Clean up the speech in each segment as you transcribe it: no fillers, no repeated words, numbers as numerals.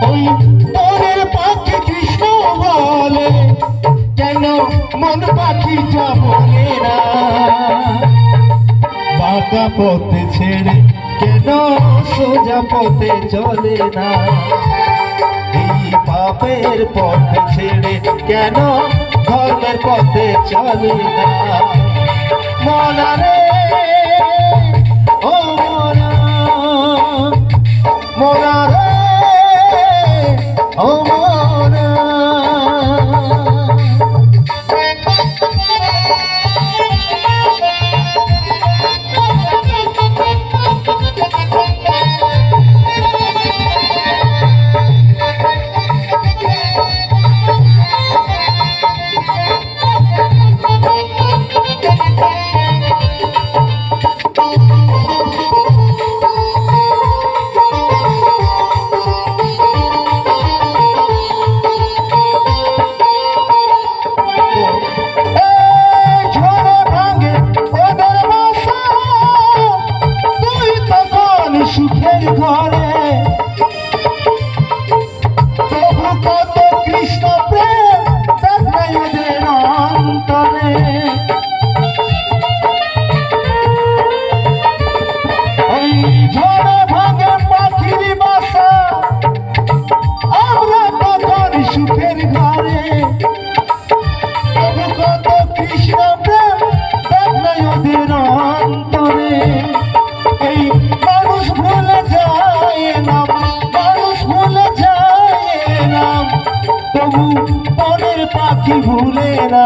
ওই মনের পাখি কৃষ্ণ বলে, কেন মন পাখিটা বলে না? বাঁকা পথে ছেড়ে কেন সোজা পথে চলে না? এই পাপের পথে ছেড়ে কেন ধর্মের পথে চলে না? মনা রে ও মনা, মনা রে ও মনা। সুখের ঘরে প্রভু কত কৃষ্ণ প্রেম দেখাই ওদের অন্তরে। ওই ঝড়ে ভাঙে পাখির বাসা, আমরা তখন সুখের ঘরে প্রভু কত কৃষ্ণ প্রেম দেখাই ওদের অন্তরে। এই মানুষ ভুলে যায় না, মানুষ ভুলে যায় না, তবু মনের পাখি ভুলে না।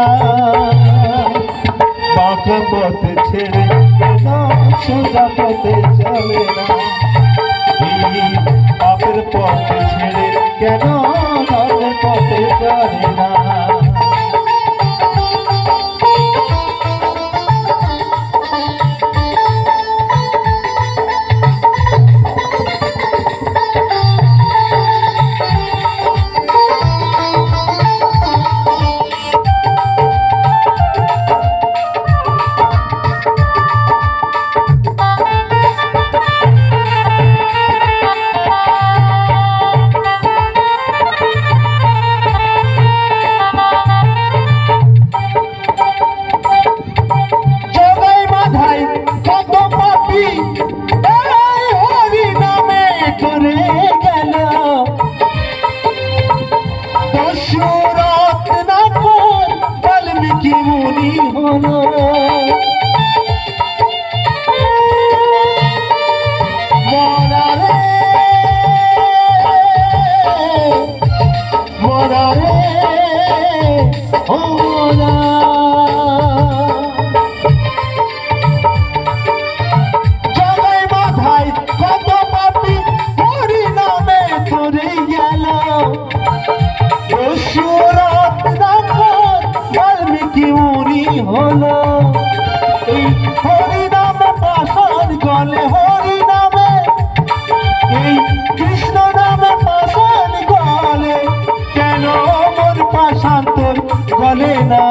বাঁকা পথে ছেড়ে কেন সোজা পথে চলে না? এই পাপের পথে ছেড়ে কেন ধর্মের পথে চলে না? হরি নামে করে গেল দশরথ নাথর বাল্মীকি মুনি হলো। মরা রে মরা রে ও মরা। বাল্মীকি মুনি হলো এই হরি নামে পাষাণ গলে, হরি নামে এই কৃষ্ণ নামে পাষাণ গলে, কেন মন পাষাণ তোর গলে না?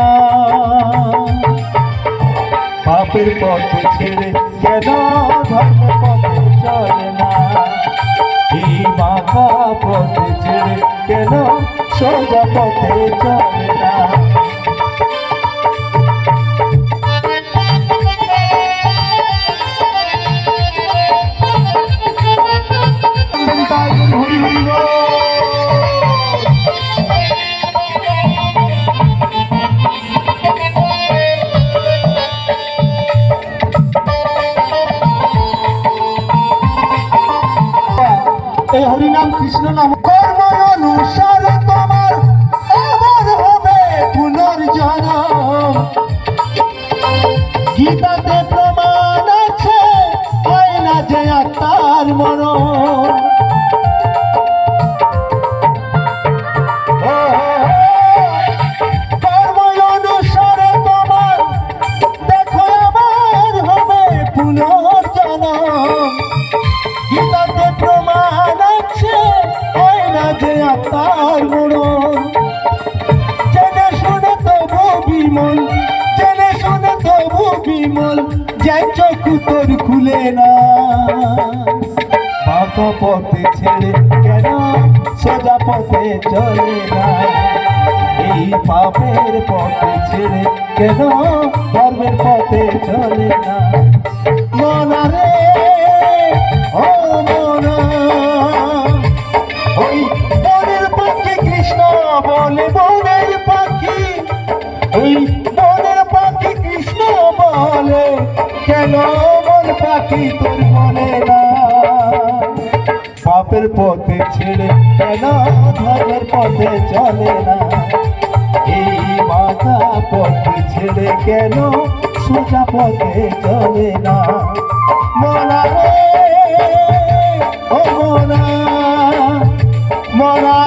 পাপের পথে ছেড়ে কেন ধর্মের পথে চলে না? এই বাঁকা পথে ছেড়ে কেন সোজা পথে চলে না? এই হরিনাম কৃষ্ণ নাম কর্ম অনুসারে তোমার আবার হবে পুনর্জন্ম। গীতাতে প্রমাণ আছে হয় না যে আত্মার মরণ। কর্ম অনুসারে তোমার দেখো আবার হবে পুনর্জন্ম। গীতাতে প্রমাণ আছে হয় না যে আত্মার মরণ। জেনে শুনে তবু বিমল, জেনে শুনে তবু বিমল, যে চক্ষু তোর খুলে না। বাঁকা পথে ছেড়ে কেন পথে চলে না। এই পাপের পথে ছেড়ে কেন ধর্মের পথে চলে না? মনা রে ও মনা, ওই বনের পাখি কৃষ্ণ বলে, বনের পাখি, ওই বনের পাখি কৃষ্ণ বলে, কেন মন পাখি তোর মনে না? পাপের পথে ছেড়ে কেন ধর্মের পথে চলে না? এই মাথা পথে ছেড়ে কেন সোজা পথে চলে না? মনা রে ও মনা, মনা